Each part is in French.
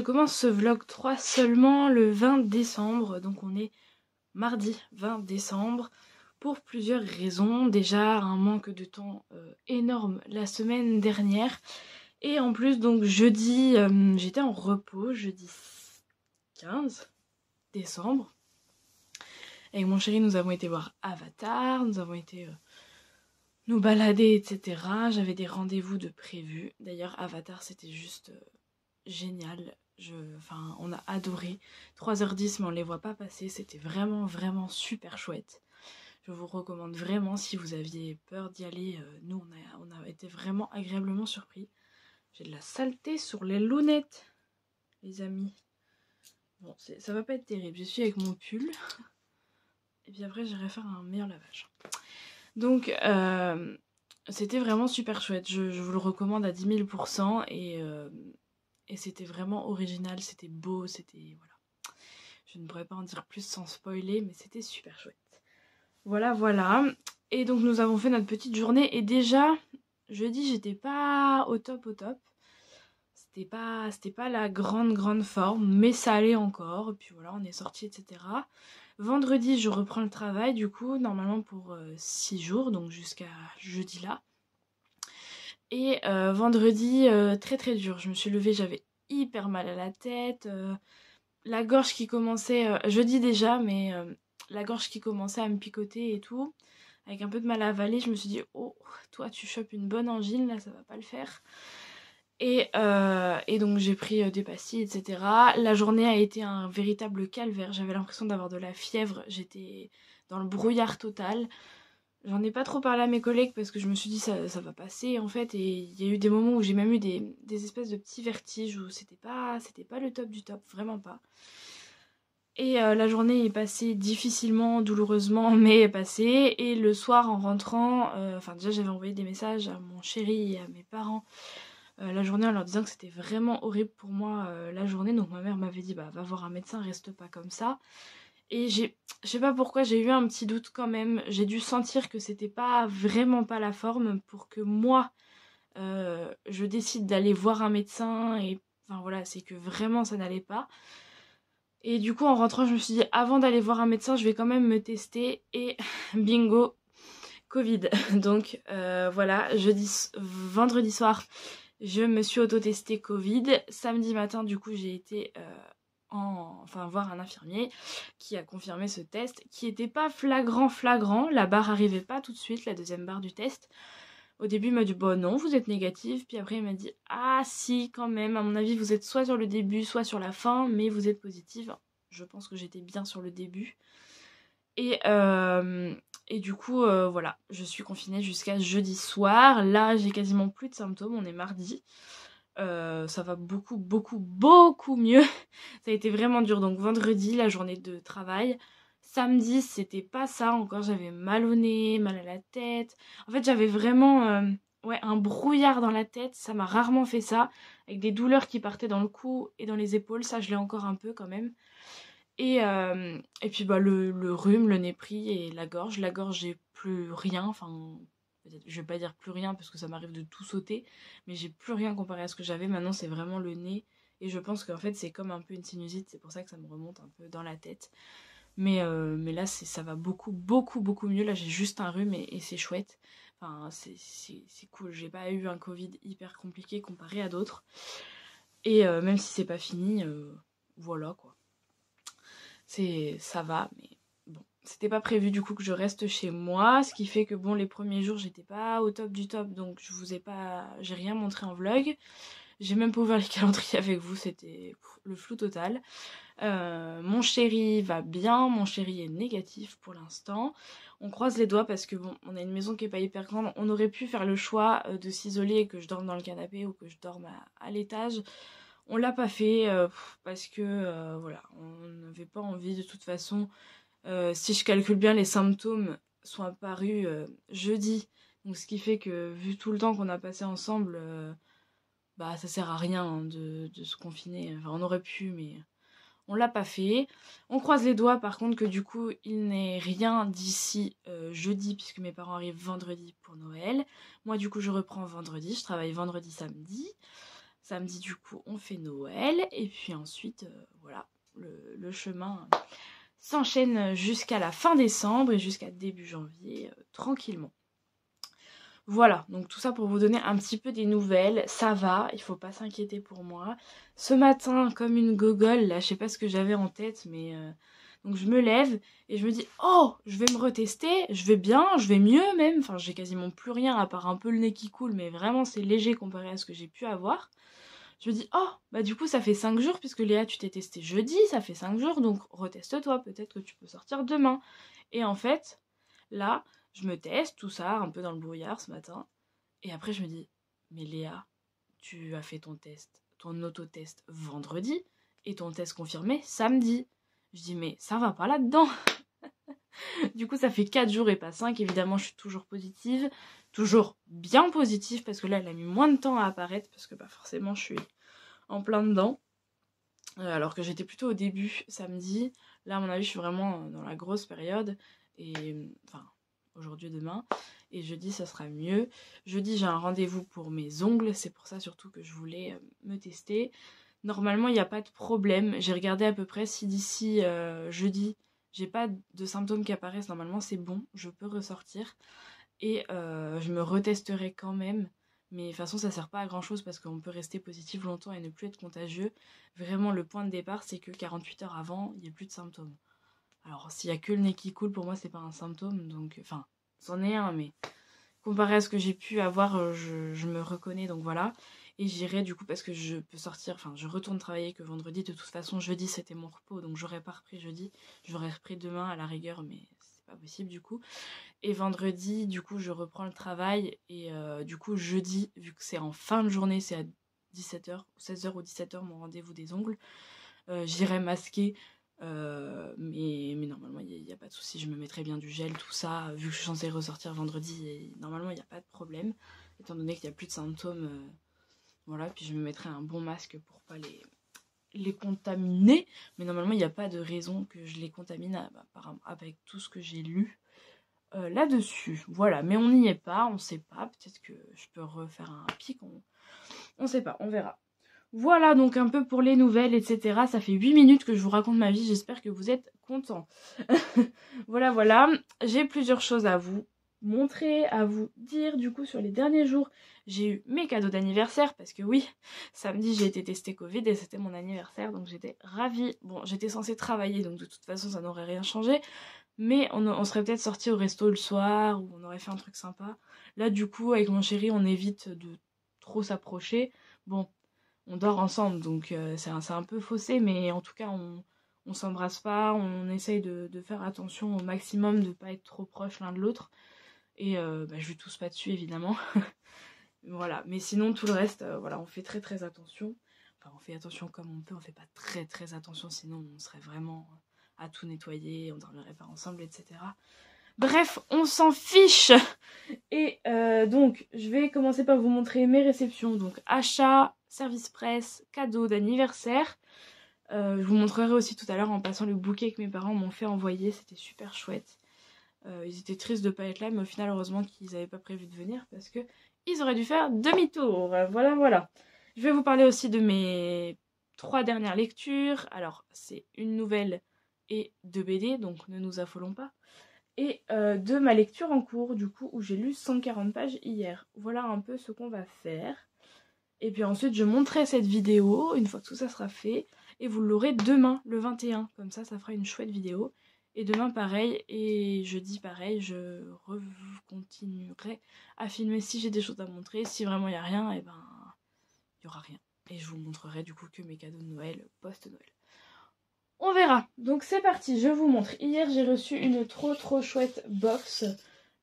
commence ce vlog 3 seulement le 20 décembre, donc on est mardi 20 décembre, pour plusieurs raisons. Déjà un manque de temps énorme la semaine dernière, et en plus donc jeudi, j'étais en repos, jeudi 15 décembre. Avec mon chéri nous avons été voir Avatar, nous avons été nous balader, etc. J'avais des rendez-vous de prévus. D'ailleurs Avatar c'était juste génial. Enfin, on a adoré. 3h10 mais on les voit pas passer. C'était vraiment super chouette. Je vous recommande vraiment si vous aviez peur d'y aller. Nous on a été vraiment agréablement surpris. J'ai de la saleté sur les lunettes, les amis. Bon, ça va pas être terrible. Je suis avec mon pull. Et puis après j'irai faire un meilleur lavage. Donc c'était vraiment super chouette. Je vous le recommande à 10 000%. Et c'était vraiment original, c'était beau, c'était... Voilà. Je ne pourrais pas en dire plus sans spoiler, mais c'était super chouette. Voilà. Et donc nous avons fait notre petite journée. Et déjà, jeudi, j'étais pas au top. C'était pas la grande forme, mais ça allait encore. Et puis voilà, on est sortis, etc. Vendredi, je reprends le travail, du coup, normalement pour 6 jours, donc jusqu'à jeudi là. Et vendredi, très dur. Je me suis levée, j'avais hyper mal à la tête, la gorge qui commençait, jeudi déjà, mais la gorge qui commençait à me picoter et tout, avec un peu de mal à avaler. Je me suis dit, oh, toi tu chopes une bonne angine, là ça va pas le faire. Et donc j'ai pris des pastilles, etc. La journée a été un véritable calvaire, j'avais l'impression d'avoir de la fièvre, j'étais dans le brouillard total. J'en ai pas trop parlé à mes collègues parce que je me suis dit ça va passer en fait, et il y a eu des moments où j'ai même eu des espèces de petits vertiges où c'était pas le top du top, vraiment pas. Et la journée est passée difficilement, douloureusement, mais est passée. Et le soir en rentrant, enfin déjà j'avais envoyé des messages à mon chéri et à mes parents la journée en leur disant que c'était vraiment horrible pour moi la journée. Donc ma mère m'avait dit bah va voir un médecin, reste pas comme ça. Et je sais pas pourquoi, j'ai eu un petit doute quand même. J'ai dû sentir que c'était vraiment pas la forme pour que moi, je décide d'aller voir un médecin. Et enfin voilà, c'est que vraiment ça n'allait pas. Et du coup, en rentrant, je me suis dit, avant d'aller voir un médecin, je vais quand même me tester. Et bingo, Covid. Donc voilà, vendredi soir, je me suis auto-testée Covid. Samedi matin, du coup, j'ai été... voir un infirmier qui a confirmé ce test, qui était pas flagrant, la barre arrivait pas tout de suite, la deuxième barre du test. Au début il m'a dit bon non, vous êtes négatif, puis après il m'a dit ah si quand même, à mon avis vous êtes soit sur le début soit sur la fin, mais vous êtes positive. Je pense que j'étais bien sur le début. Et du coup voilà, je suis confinée jusqu'à jeudi soir. Là j'ai quasiment plus de symptômes, on est mardi. Ça va beaucoup mieux. Ça a été vraiment dur. Donc vendredi, la journée de travail. Samedi, c'était pas ça encore. J'avais mal au nez, mal à la tête. En fait, j'avais vraiment un brouillard dans la tête. Ça m'a rarement fait ça. Avec des douleurs qui partaient dans le cou et dans les épaules. Ça, je l'ai encore un peu quand même. Et puis bah, le rhume, le nez pris et la gorge. La gorge, j'ai plus rien. Enfin, je vais pas dire plus rien parce que ça m'arrive de tout sauter, mais j'ai plus rien comparé à ce que j'avais. Maintenant c'est vraiment le nez, et je pense qu'en fait c'est comme un peu une sinusite, c'est pour ça que ça me remonte un peu dans la tête. Mais là ça va beaucoup mieux. Là j'ai juste un rhume et c'est chouette. Enfin c'est cool, j'ai pas eu un Covid hyper compliqué comparé à d'autres. Et même si c'est pas fini, voilà quoi. Ça va, mais bon, c'était pas prévu du coup que je reste chez moi, ce qui fait que bon, les premiers jours j'étais pas au top du top, donc j'ai rien montré en vlog. J'ai même pas ouvert les calendriers avec vous, c'était le flou total. Mon chéri va bien, mon chéri est négatif pour l'instant. On croise les doigts parce que bon, on a une maison qui est pas hyper grande. On aurait pu faire le choix de s'isoler et que je dorme dans le canapé ou que je dorme à l'étage. On l'a pas fait parce que voilà, on n'avait pas envie de toute façon. Si je calcule bien, les symptômes sont apparus jeudi. Donc ce qui fait que vu tout le temps qu'on a passé ensemble, bah ça sert à rien hein, de se confiner. Enfin on aurait pu, mais on l'a pas fait. On croise les doigts par contre que du coup il n'est rien d'ici jeudi, puisque mes parents arrivent vendredi pour Noël. Moi du coup je reprends vendredi, je travaille vendredi samedi. Samedi, du coup, on fait Noël. Et puis ensuite, voilà, le chemin s'enchaîne jusqu'à la fin décembre et jusqu'à début janvier, tranquillement. Voilà, donc tout ça pour vous donner un petit peu des nouvelles. Ça va, il faut pas s'inquiéter pour moi. Ce matin, comme une gogole, là, je sais pas ce que j'avais en tête, mais... Donc je me lève et je me dis, oh, je vais me retester, je vais bien, je vais mieux même. Enfin, j'ai quasiment plus rien à part un peu le nez qui coule, mais vraiment c'est léger comparé à ce que j'ai pu avoir. Je me dis, oh, bah du coup ça fait 5 jours, puisque Léa tu t'es testé jeudi, ça fait 5 jours, donc reteste-toi, peut-être que tu peux sortir demain. Et en fait, là, je me teste, tout ça, un peu dans le brouillard ce matin. Et après je me dis, mais Léa, tu as fait ton test, ton autotest vendredi, et ton test confirmé samedi. Je dis, mais ça va pas là-dedans. Du coup, ça fait 4 jours et pas 5. Évidemment, je suis toujours positive. Toujours bien positive, parce que là, elle a mis moins de temps à apparaître, parce que bah, forcément, je suis en plein dedans. Alors que j'étais plutôt au début, samedi. Là, à mon avis, je suis vraiment dans la grosse période. Et enfin, aujourd'hui et demain. Et jeudi, ça sera mieux. Jeudi, j'ai un rendez-vous pour mes ongles. C'est pour ça surtout que je voulais me tester. Normalement, il n'y a pas de problème. J'ai regardé à peu près si d'ici jeudi, j'ai pas de symptômes qui apparaissent. Normalement, c'est bon. Je peux ressortir. Et je me retesterai quand même. Mais de toute façon, ça sert pas à grand chose parce qu'on peut rester positif longtemps et ne plus être contagieux. Vraiment, le point de départ, c'est que 48 heures avant, il n'y a plus de symptômes. Alors, s'il y a que le nez qui coule, pour moi, c'est pas un symptôme. Donc, enfin, c'en est un, mais comparé à ce que j'ai pu avoir, je me reconnais. Donc voilà. Et j'irai du coup parce que je peux sortir, enfin, je retourne travailler que vendredi. De toute façon, jeudi, c'était mon repos. Donc, j'aurais pas repris jeudi. J'aurais repris demain à la rigueur, mais c'est pas possible du coup. Et vendredi, du coup, je reprends le travail. Et du coup, jeudi, vu que c'est en fin de journée, c'est à 17h, 16h ou 17h mon rendez-vous des ongles, j'irai masquer. Mais normalement, il n'y a pas de souci. Je me mettrai bien du gel, tout ça. Vu que je suis censée ressortir vendredi, et normalement, il n'y a pas de problème. Étant donné qu'il n'y a plus de symptômes. Voilà, puis je me mettrai un bon masque pour pas les contaminer. Mais normalement, il n'y a pas de raison que je les contamine avec tout ce que j'ai lu. Là-dessus, voilà, mais on n'y est pas, on sait pas, peut-être que je peux refaire un pic, on sait pas, on verra. Voilà donc un peu pour les nouvelles, etc. Ça fait 8 minutes que je vous raconte ma vie, j'espère que vous êtes contents. Voilà, j'ai plusieurs choses à vous montrer, à vous dire. Du coup, sur les derniers jours, j'ai eu mes cadeaux d'anniversaire, parce que oui, samedi j'ai été testée Covid et c'était mon anniversaire, donc j'étais ravie. Bon, j'étais censée travailler, donc de toute façon ça n'aurait rien changé. Mais on serait peut-être sorti au resto le soir, ou on aurait fait un truc sympa. Là, du coup, avec mon chéri, on évite de trop s'approcher. Bon, on dort ensemble, donc c'est un peu faussé, mais en tout cas, on s'embrasse pas, on essaye de faire attention au maximum, de pas être trop proche l'un de l'autre. Et je lui tousse pas dessus, évidemment. Voilà, mais sinon, tout le reste, voilà, on fait très très attention. Enfin, on fait attention comme on peut, on fait pas très très attention, sinon on serait vraiment... à tout nettoyer, on dormirait pas ensemble, etc. Bref, on s'en fiche. Et donc, je vais commencer par vous montrer mes réceptions. Donc, achat, service presse, cadeau d'anniversaire. Je vous montrerai aussi tout à l'heure en passant le bouquet que mes parents m'ont fait envoyer. C'était super chouette. Ils étaient tristes de pas être là, mais au final, heureusement qu'ils n'avaient pas prévu de venir parce que ils auraient dû faire demi-tour. Voilà. Je vais vous parler aussi de mes 3 dernières lectures. Alors, c'est une nouvelle et 2 BD, donc ne nous affolons pas. Et de ma lecture en cours, du coup, où j'ai lu 140 pages hier. Voilà un peu ce qu'on va faire. Et puis ensuite, je montrerai cette vidéo, une fois que tout ça sera fait. Et vous l'aurez demain, le 21. Comme ça fera une chouette vidéo. Et demain, pareil. Et jeudi, pareil, je continuerai à filmer si j'ai des choses à montrer. Si vraiment il n'y a rien, et ben, il n'y aura rien. Et je vous montrerai du coup que mes cadeaux de Noël, post-Noël. On verra. Donc c'est parti, je vous montre. Hier, j'ai reçu une trop chouette box,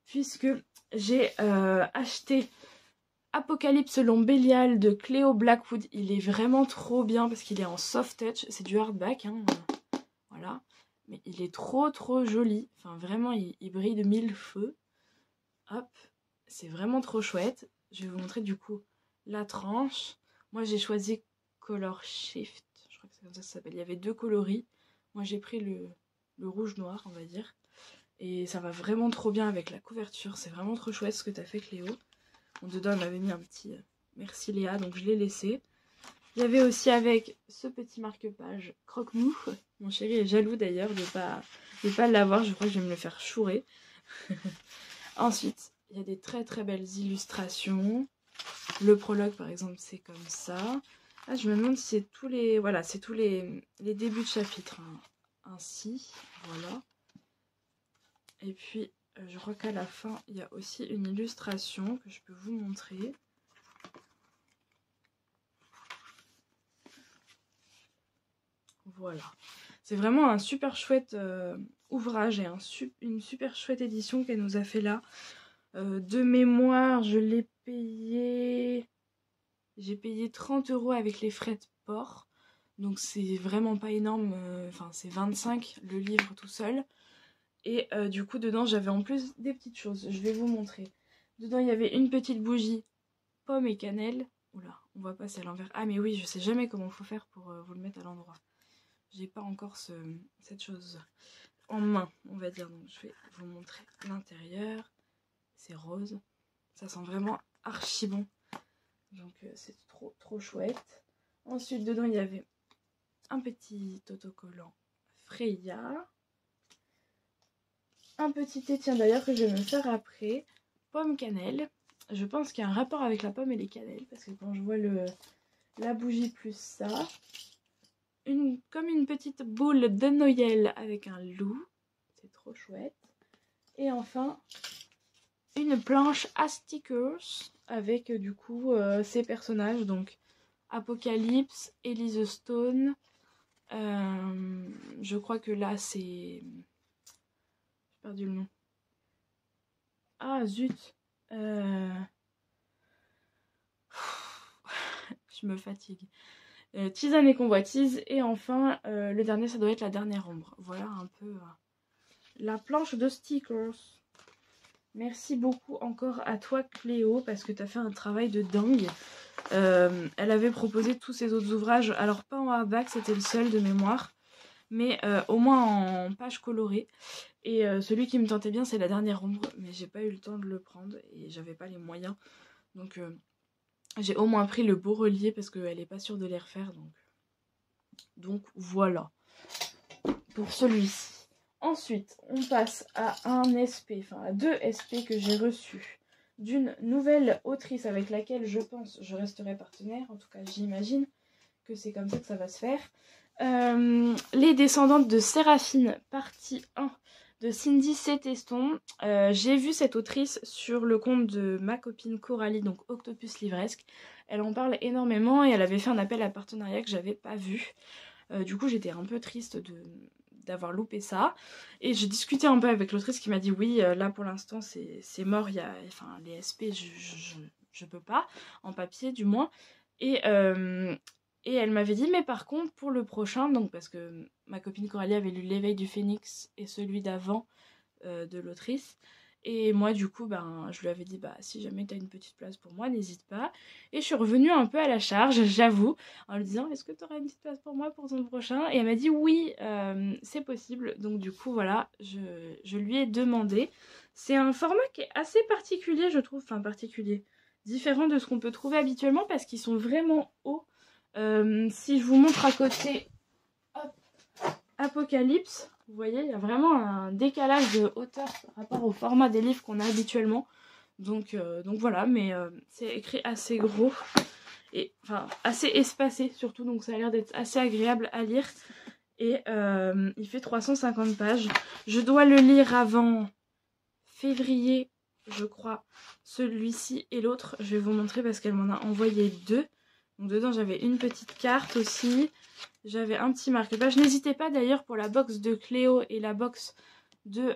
puisque j'ai acheté Apocalypse selon Bélial de Cléo Blackwood. Il est vraiment trop bien parce qu'il est en soft touch. C'est du hardback, hein. Voilà. Mais il est trop joli. Enfin, vraiment, il brille de 1000 feux. Hop. C'est vraiment trop chouette. Je vais vous montrer du coup la tranche. Moi, j'ai choisi Color Shift. Je crois que c'est comme ça que ça s'appelle. Il y avait 2 coloris. Moi, j'ai pris le rouge-noir, on va dire. Et ça va vraiment trop bien avec la couverture. C'est vraiment trop chouette ce que t'as fait, Cléo. Bon, dedans, elle m'avait mis un petit merci Léa, donc je l'ai laissé. Il y avait aussi avec ce petit marque-page croque-mou. Mon chéri est jaloux d'ailleurs de pas l'avoir. Je crois que je vais me le faire chourer. Ensuite, il y a des très très belles illustrations. Le prologue par exemple, c'est comme ça. Ah, je me demande si c'est tous les... Voilà, c'est tous les débuts de chapitre. Hein. Ainsi, voilà. Et puis, je crois qu'à la fin, il y a aussi une illustration que je peux vous montrer. Voilà. C'est vraiment un super chouette ouvrage et une super chouette édition qu'elle nous a fait là. De mémoire, je l'ai payé... J'ai payé 30 € avec les frais de port. Donc c'est vraiment pas énorme. Enfin, c'est 25 le livre tout seul. Et du coup, dedans, j'avais en plus des petites choses. Je vais vous montrer. Dedans, il y avait une petite bougie pomme et cannelle. Oula, on va passer à l'envers. Ah mais oui, je sais jamais comment il faut faire pour vous le mettre à l'endroit. J'ai pas encore cette chose en main, on va dire. Donc je vais vous montrer l'intérieur. C'est rose. Ça sent vraiment archi bon. Donc c'est trop chouette. Ensuite, dedans, il y avait un petit autocollant Freya. Un petit thé, tiens d'ailleurs, que je vais me faire après. Pomme cannelle. Je pense qu'il y a un rapport avec la pomme et les cannelles. Parce que quand je vois la bougie plus ça. Comme une petite boule de Noël avec un loup. C'est trop chouette. Et enfin, une planche à stickers. Avec du coup ces personnages. Donc Apocalypse, Elise Stone. Je crois que là c'est... J'ai perdu le nom. Ah zut. Je me fatigue. Tisane et convoitise. Et enfin, le dernier, ça doit être la dernière ombre. Voilà un peu la planche de stickers. Merci beaucoup encore à toi Cléo, parce que tu as fait un travail de dingue. Elle avait proposé tous ses autres ouvrages. Alors pas en hardback, c'était le seul de mémoire. Mais au moins en page colorée. Et celui qui me tentait bien, c'est la dernière ombre. Mais j'ai pas eu le temps de le prendre. Et j'avais pas les moyens. Donc j'ai au moins pris le beau relié parce qu'elle n'est pas sûre de les refaire. Donc voilà. Pour celui-ci. Ensuite, on passe à un SP. Enfin à 2 SP que j'ai reçus. D'une nouvelle autrice avec laquelle je pense je resterai partenaire. En tout cas, j'imagine que c'est comme ça que ça va se faire. Les descendantes de Séraphine, partie 1 de Cindy Ceteston. J'ai vu cette autrice sur le compte de ma copine Coralie, donc Octopus Livresque. Elle en parle énormément et elle avait fait un appel à partenariat que j'avais pas vu. Du coup, j'étais un peu triste d'avoir loupé ça. Et j'ai discuté un peu avec l'autrice qui m'a dit oui, là pour l'instant c'est mort. Enfin, les SP, je peux pas, en papier du moins. Et elle m'avait dit, mais par contre, pour le prochain, donc parce que ma copine Coralie avait lu L'éveil du phénix et celui d'avant de l'autrice. Et moi, du coup, je lui avais dit, si jamais tu as une petite place pour moi, n'hésite pas. Et je suis revenue un peu à la charge, j'avoue, en lui disant, est-ce que tu auras une petite place pour moi pour ton prochain? Et elle m'a dit, oui, c'est possible. Donc du coup, voilà, je lui ai demandé. C'est un format qui est assez particulier, je trouve, enfin particulier, différent de ce qu'on peut trouver habituellement parce qu'ils sont vraiment hauts. Si je vous montre à côté, hop, Apocalypse, vous voyez, il y a vraiment un décalage de hauteur par rapport au format des livres qu'on a habituellement. Donc voilà, mais c'est écrit assez gros et enfin assez espacé surtout, donc ça a l'air d'être assez agréable à lire. Et il fait 350 pages. Je dois le lire avant février, je crois, celui-ci et l'autre. Je vais vous montrer parce qu'elle m'en a envoyé 2. Donc dedans j'avais une petite carte aussi, j'avais un petit marque-page. N'hésitez pas d'ailleurs pour la box de Cléo et la box de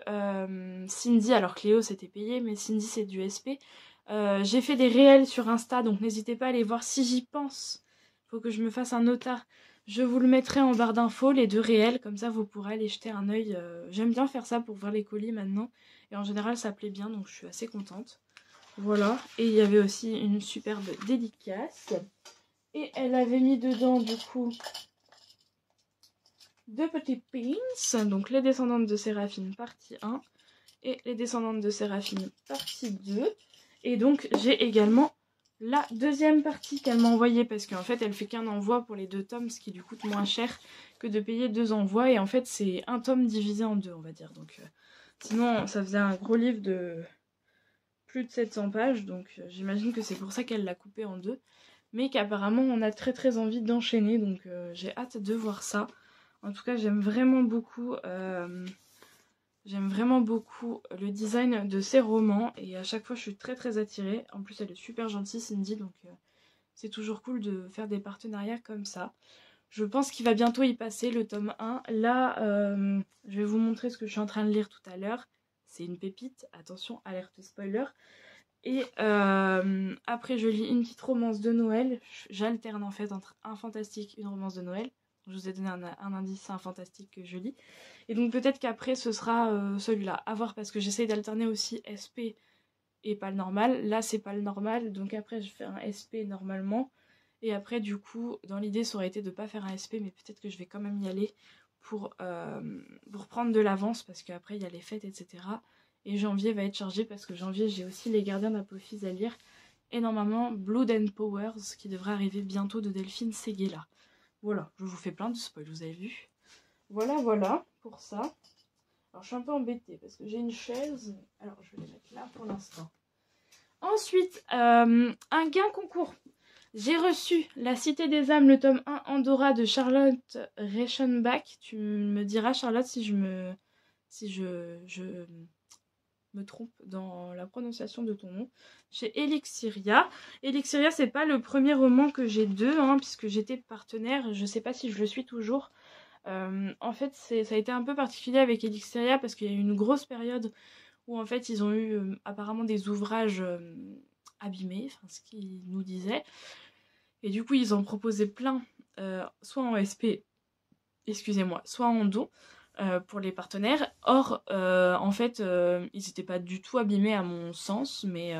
Cindy. Alors Cléo c'était payé mais Cindy c'est du SP. J'ai fait des réels sur Insta, donc n'hésitez pas à aller voir si j'y pense. Il faut que je me fasse un notard. Je vous le mettrai en barre d'infos, les 2 réels, comme ça vous pourrez aller jeter un œil. J'aime bien faire ça pour voir les colis maintenant. Et en général ça plaît bien, donc je suis assez contente. Voilà, et il y avait aussi une superbe dédicace. Et elle avait mis dedans du coup 2 petits pins. Donc les descendantes de Séraphine partie 1 et les descendantes de Séraphine partie 2. Et donc j'ai également la deuxième partie qu'elle m'a envoyée, parce qu'en fait elle fait qu'un envoi pour les 2 tomes, ce qui lui coûte moins cher que de payer 2 envois, et en fait c'est un tome divisé en 2 on va dire, donc sinon ça faisait un gros livre de plus de 700 pages, donc j'imagine que c'est pour ça qu'elle l'a coupé en 2, mais qu'apparemment on a très envie d'enchaîner, donc j'ai hâte de voir ça. En tout cas j'aime vraiment beaucoup le design de ces romans, et à chaque fois je suis très attirée. En plus elle est super gentille, Cindy, donc c'est toujours cool de faire des partenariats comme ça. Je pense qu'il va bientôt y passer le tome 1. Là, je vais vous montrer ce que je suis en train de lire tout à l'heure. C'est une pépite, attention, alerte spoiler. Et après je lis une petite romance de Noël. J'alterne en fait entre un fantastique et une romance de Noël. Je vous ai donné un indice, c'est un fantastique que je lis. Et donc peut-être qu'après ce sera celui-là. À voir, parce que j'essaye d'alterner aussi SP et pas le normal. Là c'est pas le normal, donc après je fais un SP normalement. Et après du coup dans l'idée ça aurait été de pas faire un SP, mais peut-être que je vais quand même y aller pour prendre de l'avance, parce qu'après il y a les fêtes, etc. Et janvier va être chargé, parce que janvier j'ai aussi Les Gardiens d'Apophis à lire. Et normalement Blood and Powers qui devrait arriver bientôt de Delphine Seguela. Voilà, je vous fais plein de spoils, vous avez vu. Voilà pour ça. Alors je suis un peu embêtée parce que j'ai une chaise. Alors je vais la mettre là pour l'instant. Ensuite, un gain concours. J'ai reçu La Cité des âmes, le tome 1 Andorra de Charlotte Reichenbach. Tu me diras, Charlotte, si je me trompe dans la prononciation de ton nom. Chez Elixiria. Elixiria, c'est pas le premier roman que j'ai d'eux, puisque j'étais partenaire. Je sais pas si je le suis toujours. En fait, ça a été un peu particulier avec Elixiria, parce qu'il y a eu une grosse période où en fait ils ont eu apparemment des ouvrages abîmés, enfin ce qu'ils nous disaient. Et du coup, ils ont proposé plein, soit en SP, excusez-moi, soit en don pour les partenaires. Or, en fait, ils n'étaient pas du tout abîmés à mon sens, mais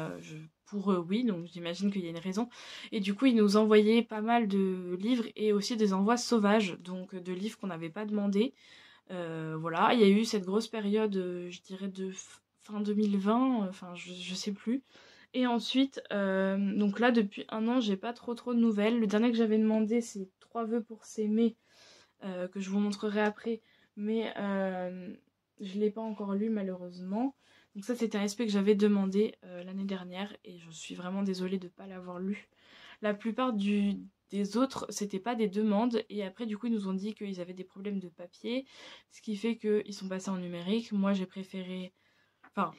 pour eux, oui, donc j'imagine qu'il y a une raison. Et du coup, ils nous envoyaient pas mal de livres et aussi des envois sauvages, donc de livres qu'on n'avait pas demandé. Voilà, il y a eu cette grosse période, je dirais de fin 2020, enfin je sais plus. Et ensuite, donc là depuis un an j'ai pas trop de nouvelles. Le dernier que j'avais demandé c'est 3 vœux pour s'aimer, que je vous montrerai après, mais je l'ai pas encore lu malheureusement. Donc ça c'était un SP que j'avais demandé l'année dernière, et je suis vraiment désolée de pas l'avoir lu. La plupart des autres c'était pas des demandes, et après du coup ils nous ont dit qu'ils avaient des problèmes de papier, ce qui fait qu'ils sont passés en numérique. Moi j'ai préféré... Enfin,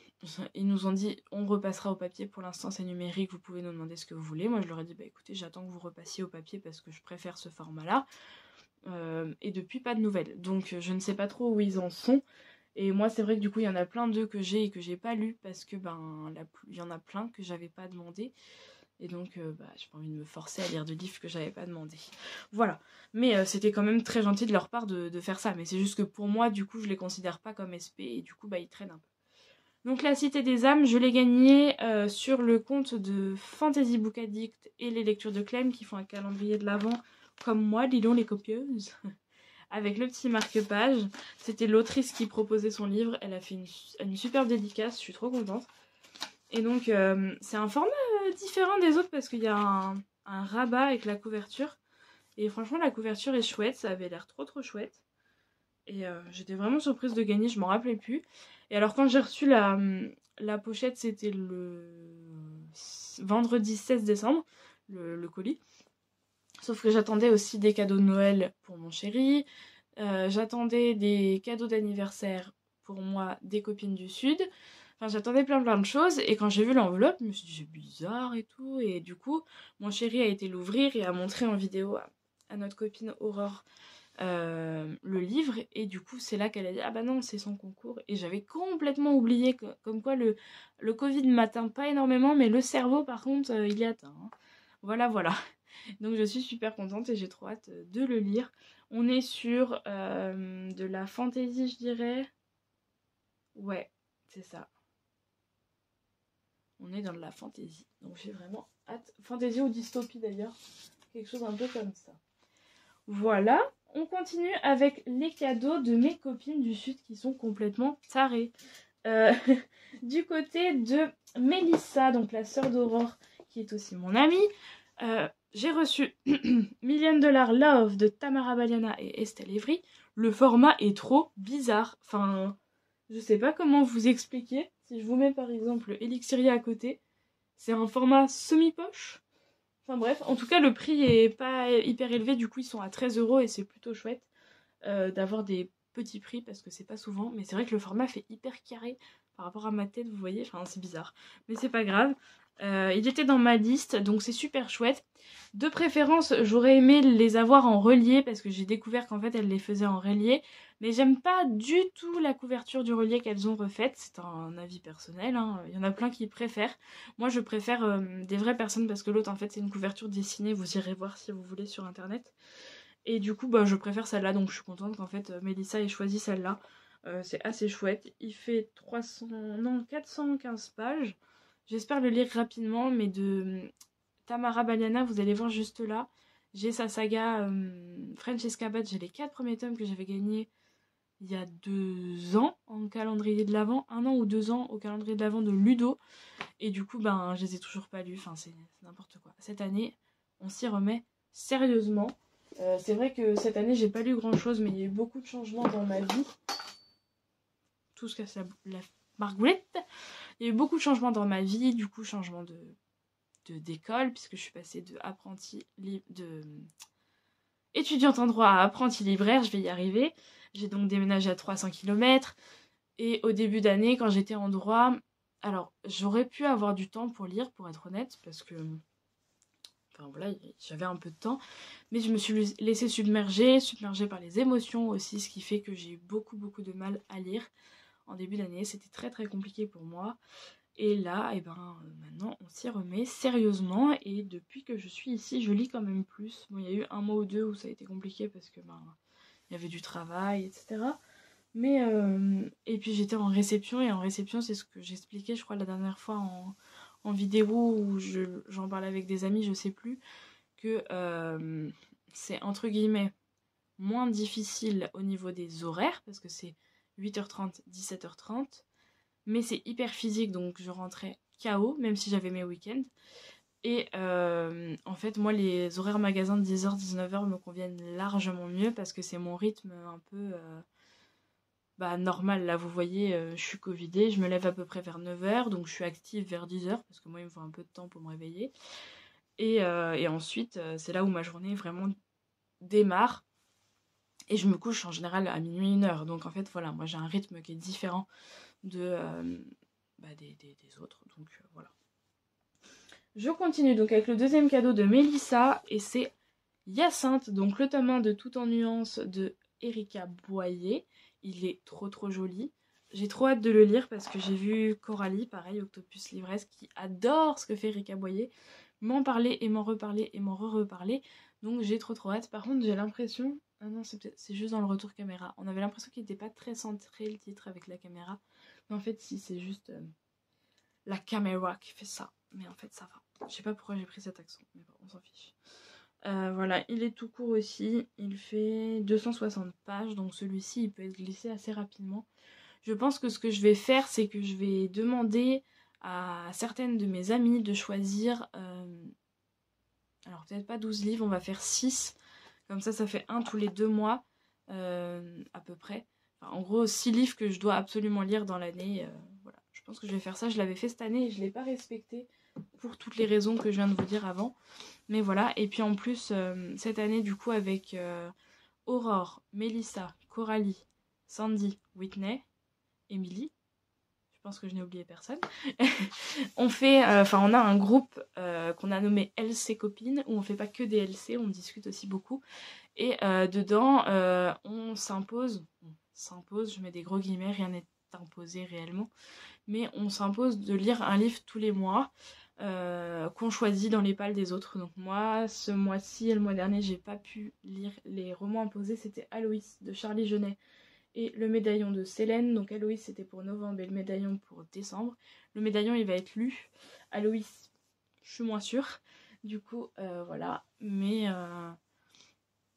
ils nous ont dit on repassera au papier, pour l'instant c'est numérique, vous pouvez nous demander ce que vous voulez. Moi je leur ai dit bah écoutez, j'attends que vous repassiez au papier parce que je préfère ce format là. Et depuis pas de nouvelles, donc je ne sais pas trop où ils en sont. Et moi c'est vrai que du coup il y en a plein d'eux que j'ai et que j'ai pas lu, parce que il y en a plein que j'avais pas demandé. Et donc j'ai pas envie de me forcer à lire de livres que j'avais pas demandé. Voilà. Mais c'était quand même très gentil de leur part de faire ça. Mais c'est juste que pour moi du coup je les considère pas comme SP, et du coup ils traînent un peu. Donc La Cité des âmes, je l'ai gagné sur le compte de Fantasy Book Addict et les lectures de Clem, qui font un calendrier de l'Avent comme moi, Lilon les copieuses, avec le petit marque-page. C'était l'autrice qui proposait son livre, elle a fait une superbe dédicace, je suis trop contente. Et donc c'est un format différent des autres, parce qu'il y a un rabat avec la couverture. Et franchement la couverture est chouette, ça avait l'air trop chouette. Et j'étais vraiment surprise de gagner, je m'en rappelais plus. Et alors quand j'ai reçu la pochette, c'était le vendredi 16 décembre, le colis. Sauf que j'attendais aussi des cadeaux de Noël pour mon chéri. J'attendais des cadeaux d'anniversaire pour moi, des copines du Sud. Enfin, j'attendais plein de choses. Et quand j'ai vu l'enveloppe, je me suis dit c'est bizarre et tout. Et du coup, mon chéri a été l'ouvrir et a montré en vidéo à notre copine Aurore le livre, et du coup c'est là qu'elle a dit ah bah non c'est son concours. Et j'avais complètement oublié comme quoi le Covid ne m'atteint pas énormément, mais le cerveau par contre il est atteint, hein. Voilà. Donc je suis super contente et j'ai trop hâte de le lire. On est sur de la fantasy, je dirais. Ouais, c'est ça. On est dans de la fantasy, donc j'ai vraiment hâte. Fantasy ou dystopie d'ailleurs, quelque chose un peu comme ça. Voilà. On continue avec les cadeaux de mes copines du Sud qui sont complètement tarées. Du côté de Mélissa, donc la sœur d'Aurore, qui est aussi mon ami. J'ai reçu Million Dollar Love de Tamara Baliana et Estelle Evry. Le format est trop bizarre. Enfin, je sais pas comment vous expliquer. Si je vous mets par exemple Elixiria à côté, c'est un format semi-poche. Enfin bref, en tout cas le prix est pas hyper élevé, du coup ils sont à 13 € et c'est plutôt chouette d'avoir des petits prix parce que c'est pas souvent. Mais c'est vrai que le format fait hyper carré par rapport à ma tête, vous voyez, enfin c'est bizarre. Mais c'est pas grave. Il était dans ma liste, donc c'est super chouette. De préférence, j'aurais aimé les avoir en relié parce que j'ai découvert qu'en fait elles les faisaient en relié. Mais j'aime pas du tout la couverture du relié qu'elles ont refaite. C'est un avis personnel, hein. Il y en a plein qui préfèrent. Moi je préfère des vraies personnes parce que l'autre en fait c'est une couverture dessinée. Vous irez voir si vous voulez sur internet. Et du coup bah, je préfère celle-là, donc je suis contente qu'en fait Mélissa ait choisi celle-là. C'est assez chouette. Il fait 415 pages. J'espère le lire rapidement, mais de Tamara Baliana, vous allez voir juste là. J'ai sa saga Francesca Bat, j'ai les 4 premiers tomes que j'avais gagnés il y a 2 ans en calendrier de l'Avent, 1 an ou 2 ans au calendrier de l'Avent de Ludo. Et du coup, ben, je les ai toujours pas lus, enfin c'est n'importe quoi. Cette année, on s'y remet sérieusement. C'est vrai que cette année, j'ai pas lu grand chose, mais il y a eu beaucoup de changements dans ma vie. Tout ce casse la margoulette. Il y a eu beaucoup de changements dans ma vie, du coup, changement d'école, puisque je suis passée de étudiante en droit à apprentie libraire, je vais y arriver. J'ai donc déménagé à 300 km. Et au début d'année, quand j'étais en droit, alors j'aurais pu avoir du temps pour lire, pour être honnête, parce que enfin voilà, j'avais un peu de temps, mais je me suis laissée submerger par les émotions aussi, ce qui fait que j'ai eu beaucoup de mal à lire. En début d'année, c'était très compliqué pour moi. Et là, et ben, maintenant, on s'y remet sérieusement. Et depuis que je suis ici, je lis quand même plus. Bon, il y a eu un mois ou deux où ça a été compliqué parce que ben, il y avait du travail, etc. Mais, et puis j'étais en réception. Et en réception, c'est ce que j'expliquais, je crois, la dernière fois en vidéo où j'en parlais avec des amis, je sais plus, que c'est entre guillemets moins difficile au niveau des horaires parce que c'est 8h30, 17h30. Mais c'est hyper physique, donc je rentrais KO, même si j'avais mes week-ends. Et en fait, moi, les horaires magasins de 10h, 19h me conviennent largement mieux parce que c'est mon rythme un peu normal. Là, vous voyez, je suis covidée, je me lève à peu près vers 9h, donc je suis active vers 10h parce que moi, il me faut un peu de temps pour me réveiller. Et ensuite, c'est là où ma journée vraiment démarre. Et je me couche en général à minuit, 1h. Donc en fait, voilà, moi j'ai un rythme qui est différent des autres, donc voilà. Je continue donc avec le deuxième cadeau de Mélissa, et c'est Hyacinthe, donc le tome 1 de Tout en nuances de Erika Boyer. Il est trop joli. J'ai trop hâte de le lire parce que j'ai vu Coralie, pareil, Octopus Livresse, qui adore ce que fait Erika Boyer, m'en parler et m'en reparler et m'en reparler. Donc j'ai trop hâte. Par contre, j'ai l'impression... Ah non, c'est juste dans le retour caméra. On avait l'impression qu'il n'était pas très centré le titre avec la caméra. Mais en fait, si, c'est juste la caméra qui fait ça. Mais en fait, ça va. Je sais pas pourquoi j'ai pris cet accent. Mais bon, on s'en fiche. Voilà, il est tout court aussi. Il fait 260 pages. Donc celui-ci, il peut être glissé assez rapidement. Je pense que ce que je vais faire, c'est que je vais demander à certaines de mes amies de choisir... alors peut-être pas 12 livres, on va faire 6. Comme ça fait un tous les 2 mois, à peu près. Enfin, en gros, 6 livres que je dois absolument lire dans l'année. Voilà. Je pense que je vais faire ça. Je l'avais fait cette année et je ne l'ai pas respecté pour toutes les raisons que je viens de vous dire avant. Mais voilà. Et puis en plus, cette année, du coup, avec Aurore, Mélissa, Coralie, Sandy, Whitney, Émilie. Je pense que je n'ai oublié personne. On a un groupe qu'on a nommé LC Copines, où on fait pas que des LC, on discute aussi beaucoup. Et dedans, on s'impose, je mets des gros guillemets, rien n'est imposé réellement, mais on s'impose de lire un livre tous les mois qu'on choisit dans les pales des autres. Donc moi, ce mois-ci et le mois dernier, j'ai pas pu lire les romans imposés, c'était Aloïs de Charlie Genet et le médaillon de Célène. Donc Aloïs c'était pour novembre et le médaillon pour décembre. Le médaillon il va être lu. Aloïs, je suis moins sûre. Du coup, voilà. Mais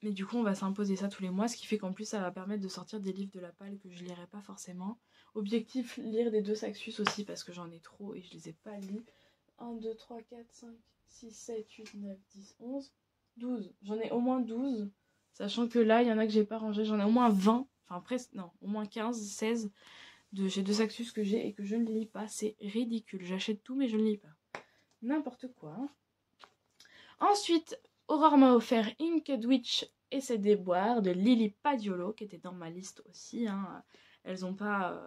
du coup, on va s'imposer ça tous les mois, ce qui fait qu'en plus, ça va permettre de sortir des livres de la palle que je lirai pas forcément. Objectif, lire des 2 Saxus aussi, parce que j'en ai trop et je les ai pas lus. 1, 2, 3, 4, 5, 6, 7, 8, 9, 10, 11, 12. J'en ai au moins 12. Sachant que là, il y en a que j'ai pas rangé. J'en ai au moins 20. Enfin, presque. Non, au moins 15, 16 de chez Deux Actus que j'ai et que je ne lis pas. C'est ridicule. J'achète tout, mais je ne lis pas. N'importe quoi. Hein. Ensuite, Aurore m'a offert Inked Witch et ses déboires de Lily Padiolo, qui était dans ma liste aussi. Hein. Elles n'ont pas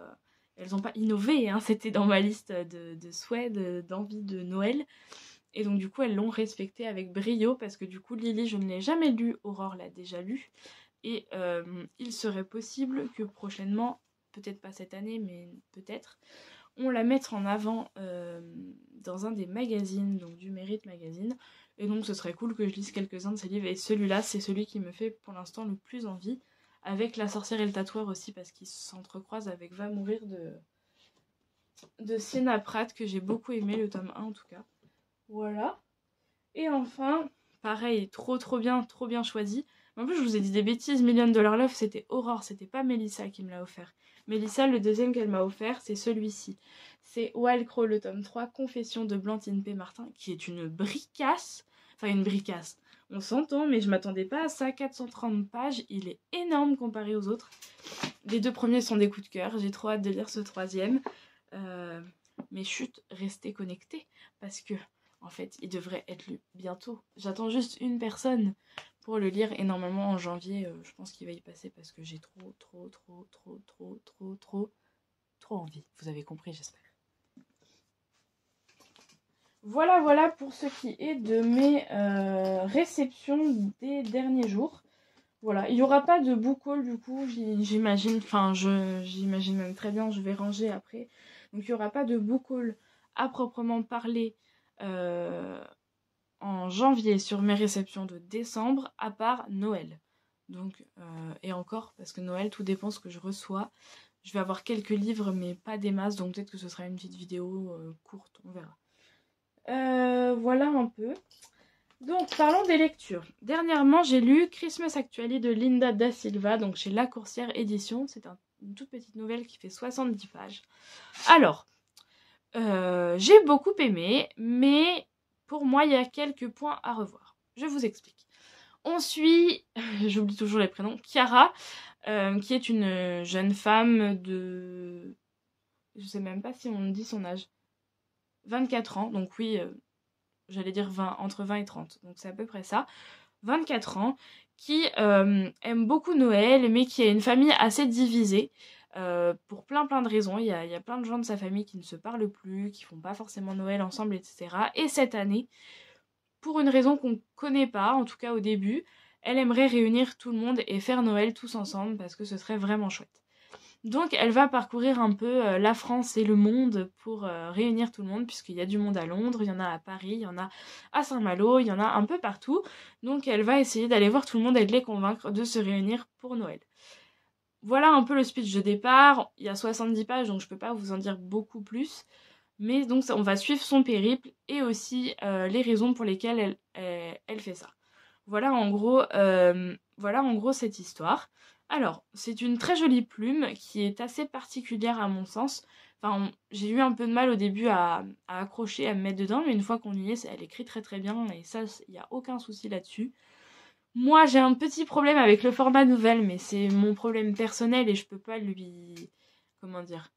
innové. Hein. C'était dans ma liste de souhaits, d'envie de Noël. Et donc du coup elles l'ont respecté avec brio parce que du coup Lily je ne l'ai jamais lu, Aurore l'a déjà lu. Et il serait possible que prochainement, peut-être pas cette année mais peut-être, on la mette en avant dans un des magazines, donc du Mérite Magazine. Et donc ce serait cool que je lise quelques-uns de ses livres. Et celui-là c'est celui qui me fait pour l'instant le plus envie. Avec La sorcière et le tatoueur aussi parce qu'il s'entrecroise avec Va mourir de Sienna Pratt que j'ai beaucoup aimé, le tome 1 en tout cas. Voilà. Et enfin, pareil, trop bien choisi. En plus, je vous ai dit des bêtises. $1 Million Love, c'était Aurore, c'était pas Mélissa qui me l'a offert. Mélissa, le deuxième qu'elle m'a offert, c'est celui-ci. C'est Wild Crow, le tome 3, Confession de Blantyne P. Martin, qui est une bricasse. Enfin, une bricasse. On s'entend, mais je m'attendais pas à ça. 430 pages, il est énorme comparé aux autres. Les 2 premiers sont des coups de cœur. J'ai trop hâte de lire ce 3e. Mais chut, restez connectés, parce que en fait, il devrait être lu bientôt. J'attends juste une personne pour le lire et normalement en janvier, je pense qu'il va y passer parce que j'ai trop envie. Vous avez compris, j'espère. Voilà pour ce qui est de mes réceptions des derniers jours. Voilà, il n'y aura pas de book haul du coup, j'imagine, j'imagine même très bien, je vais ranger après. Donc il n'y aura pas de book haul à proprement parler en janvier sur mes réceptions de décembre, à part Noël. Donc, et encore, parce que Noël, tout dépend ce que je reçois. Je vais avoir quelques livres, mais pas des masses, donc peut-être que ce sera une petite vidéo courte, on verra. Voilà un peu. Donc, parlons des lectures. Dernièrement, j'ai lu Christmas Actually de Linda Da Silva, donc chez La Coursière Édition. C'est une toute petite nouvelle qui fait 70 pages. Alors, j'ai beaucoup aimé, mais pour moi, il y a quelques points à revoir. Je vous explique. On suit, j'oublie toujours les prénoms, Chiara, qui est une jeune femme de... Je sais même pas si on dit son âge. 24 ans, donc oui, j'allais dire 20, entre 20 et 30, donc c'est à peu près ça. 24 ans, qui aime beaucoup Noël, mais qui a une famille assez divisée. Pour plein de raisons, il y a plein de gens de sa famille qui ne se parlent plus, qui font pas forcément Noël ensemble, etc. Et cette année, pour une raison qu'on connaît pas, en tout cas au début, elle aimerait réunir tout le monde et faire Noël tous ensemble parce que ce serait vraiment chouette. Donc elle va parcourir un peu la France et le monde pour réunir tout le monde, puisqu'il y a du monde à Londres, il y en a à Paris, il y en a à Saint-Malo, il y en a un peu partout. Donc elle va essayer d'aller voir tout le monde et de les convaincre de se réunir pour Noël. Voilà un peu le speech de départ. Il y a 70 pages, donc je peux pas vous en dire beaucoup plus. Mais donc on va suivre son périple et aussi les raisons pour lesquelles elle fait ça. Voilà en gros cette histoire. Alors, c'est une très jolie plume qui est assez particulière à mon sens. Enfin, j'ai eu un peu de mal au début à accrocher, à me mettre dedans, mais une fois qu'on y est, elle écrit très bien et ça, il n'y a aucun souci là-dessus. Moi, j'ai un petit problème avec le format nouvelle, mais c'est mon problème personnel et je peux pas lui... Comment dire ?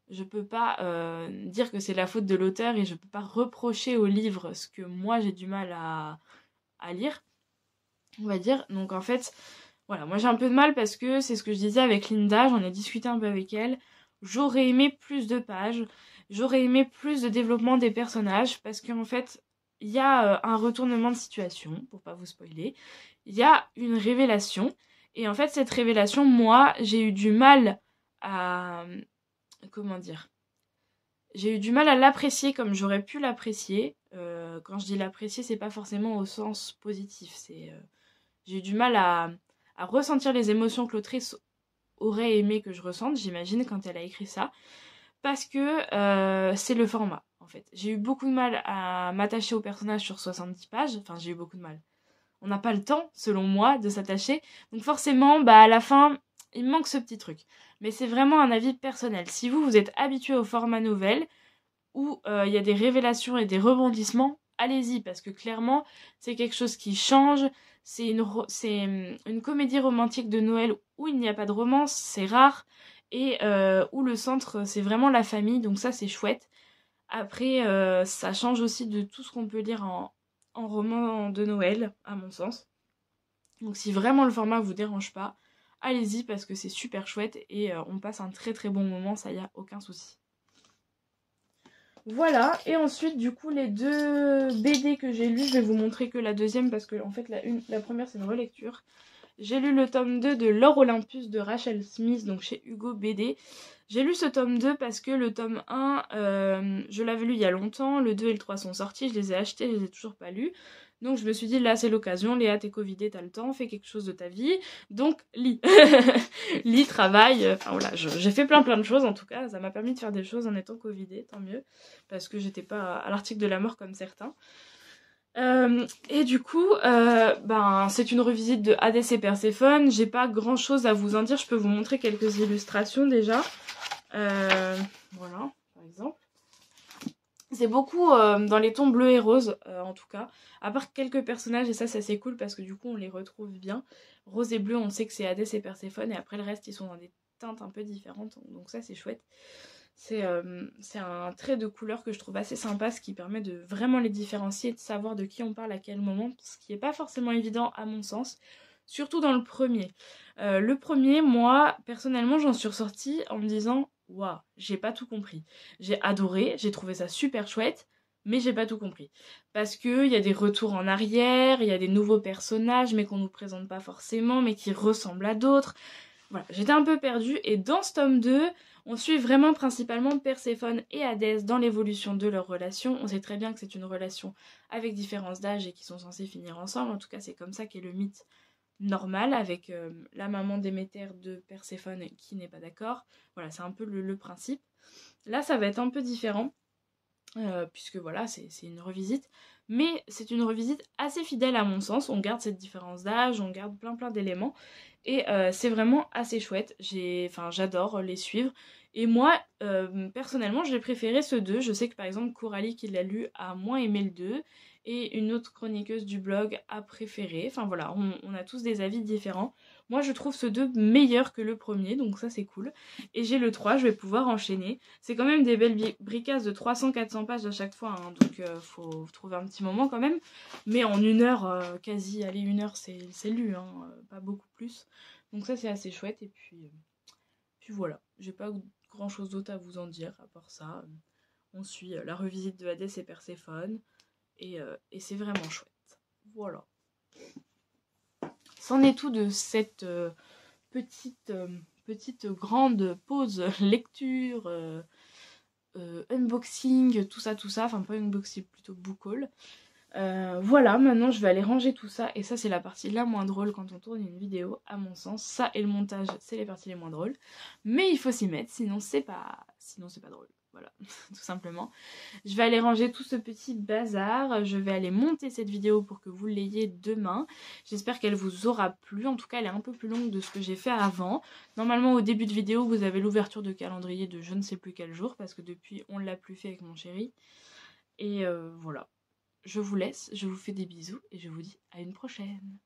Je peux pas dire que c'est la faute de l'auteur et je peux pas reprocher au livre ce que moi j'ai du mal à lire, on va dire. Donc en fait, voilà, moi j'ai un peu de mal parce que c'est ce que je disais avec Linda, j'en ai discuté un peu avec elle. J'aurais aimé plus de pages, j'aurais aimé plus de développement des personnages parce qu'en fait, il y a un retournement de situation, pour pas vous spoiler. Il y a une révélation et en fait cette révélation, moi j'ai eu du mal à... Comment dire ? J'ai eu du mal à l'apprécier comme j'aurais pu l'apprécier. Quand je dis l'apprécier, c'est pas forcément au sens positif. J'ai eu du mal à ressentir les émotions que l'autrice aurait aimé que je ressente, j'imagine, quand elle a écrit ça. Parce que c'est le format, en fait. J'ai eu beaucoup de mal à m'attacher au personnage sur 70 pages. Enfin, j'ai eu beaucoup de mal. On n'a pas le temps, selon moi, de s'attacher. Donc forcément, à la fin, il me manque ce petit truc. Mais c'est vraiment un avis personnel. Si vous êtes habitué au format nouvelle, où il y a des révélations et des rebondissements, allez-y, parce que clairement, c'est quelque chose qui change. C'est une comédie romantique de Noël où il n'y a pas de romance, c'est rare, et où le centre, c'est vraiment la famille, donc ça, c'est chouette. Après, ça change aussi de tout ce qu'on peut lire en roman de Noël, à mon sens. Donc si vraiment le format vous dérange pas, allez-y parce que c'est super chouette et on passe un très très bon moment, ça y a aucun souci. Voilà, et ensuite du coup les deux BD que j'ai lus, je vais vous montrer que la deuxième parce que en fait la première c'est une relecture. J'ai lu le tome 2 de L'Or Olympus de Rachel Smith, donc chez Hugo BD. J'ai lu ce tome 2 parce que le tome 1, je l'avais lu il y a longtemps, le 2 et le 3 sont sortis, je les ai achetés, je les ai toujours pas lus. Donc je me suis dit, là c'est l'occasion, Léa t'es covidée, t'as le temps, fais quelque chose de ta vie, donc lis. Lis, travaille, enfin voilà, j'ai fait plein de choses en tout cas, ça m'a permis de faire des choses en étant covidée, tant mieux, parce que j'étais pas à l'article de la mort comme certains. Et du coup, c'est une revisite de Hadès et Perséphone. J'ai pas grand chose à vous en dire. Je peux vous montrer quelques illustrations déjà. Voilà, par exemple. C'est beaucoup dans les tons bleus et roses, en tout cas. À part quelques personnages, et ça c'est assez cool parce que du coup on les retrouve bien. Rose et bleu, on sait que c'est Hadès et Perséphone. Et après le reste, ils sont dans des teintes un peu différentes. Donc ça c'est chouette. C'est un trait de couleur que je trouve assez sympa, ce qui permet de vraiment les différencier et de savoir de qui on parle à quel moment, ce qui n'est pas forcément évident à mon sens, surtout dans le premier. Le premier, moi, personnellement, j'en suis ressortie en me disant « Waouh, j'ai pas tout compris ». J'ai adoré, j'ai trouvé ça super chouette, mais j'ai pas tout compris. Parce qu'il y a des retours en arrière, il y a des nouveaux personnages, mais qu'on nous présente pas forcément, mais qui ressemblent à d'autres. Voilà, j'étais un peu perdue, et dans ce tome 2, on suit vraiment principalement Perséphone et Hadès dans l'évolution de leur relation. On sait très bien que c'est une relation avec différence d'âge et qu'ils sont censés finir ensemble. En tout cas, c'est comme ça qu'est le mythe normal, avec la maman Déméter de Perséphone qui n'est pas d'accord. Voilà, c'est un peu le principe. Là, ça va être un peu différent, puisque voilà, c'est une revisite. Mais c'est une revisite assez fidèle à mon sens. On garde cette différence d'âge, on garde plein d'éléments. Et c'est vraiment assez chouette. J'adore les suivre. Et moi, personnellement, j'ai préféré ce 2. Je sais que par exemple, Coralie qui l'a lu a moins aimé le 2. Et une autre chroniqueuse du blog a préféré. Enfin voilà, on a tous des avis différents. Moi, je trouve ce 2 meilleur que le premier, donc ça c'est cool. Et j'ai le 3, je vais pouvoir enchaîner. C'est quand même des belles bricasses de 300-400 pages à chaque fois, hein, donc faut trouver un petit moment quand même. Mais en une heure, quasi, allez, une heure c'est lu, hein, pas beaucoup plus. Donc ça c'est assez chouette, et puis voilà. J'ai pas grand chose d'autre à vous en dire, à part ça. On suit la revisite de Hadès et Perséphone, et c'est vraiment chouette. Voilà. C'en est tout de cette petite grande pause lecture, unboxing, tout ça, enfin pas unboxing, plutôt book haul. Voilà, maintenant je vais aller ranger tout ça, et ça c'est la partie la moins drôle quand on tourne une vidéo à mon sens. Ça et le montage, c'est les parties les moins drôles, mais il faut s'y mettre, sinon c'est pas drôle. Voilà, tout simplement. Je vais aller ranger tout ce petit bazar. Je vais aller monter cette vidéo pour que vous l'ayez demain. J'espère qu'elle vous aura plu. En tout cas, elle est un peu plus longue de ce que j'ai fait avant. Normalement, au début de vidéo, vous avez l'ouverture de calendrier de je ne sais plus quel jour, parce que depuis, on ne l'a plus fait avec mon chéri. Et voilà. Je vous laisse, je vous fais des bisous et je vous dis à une prochaine.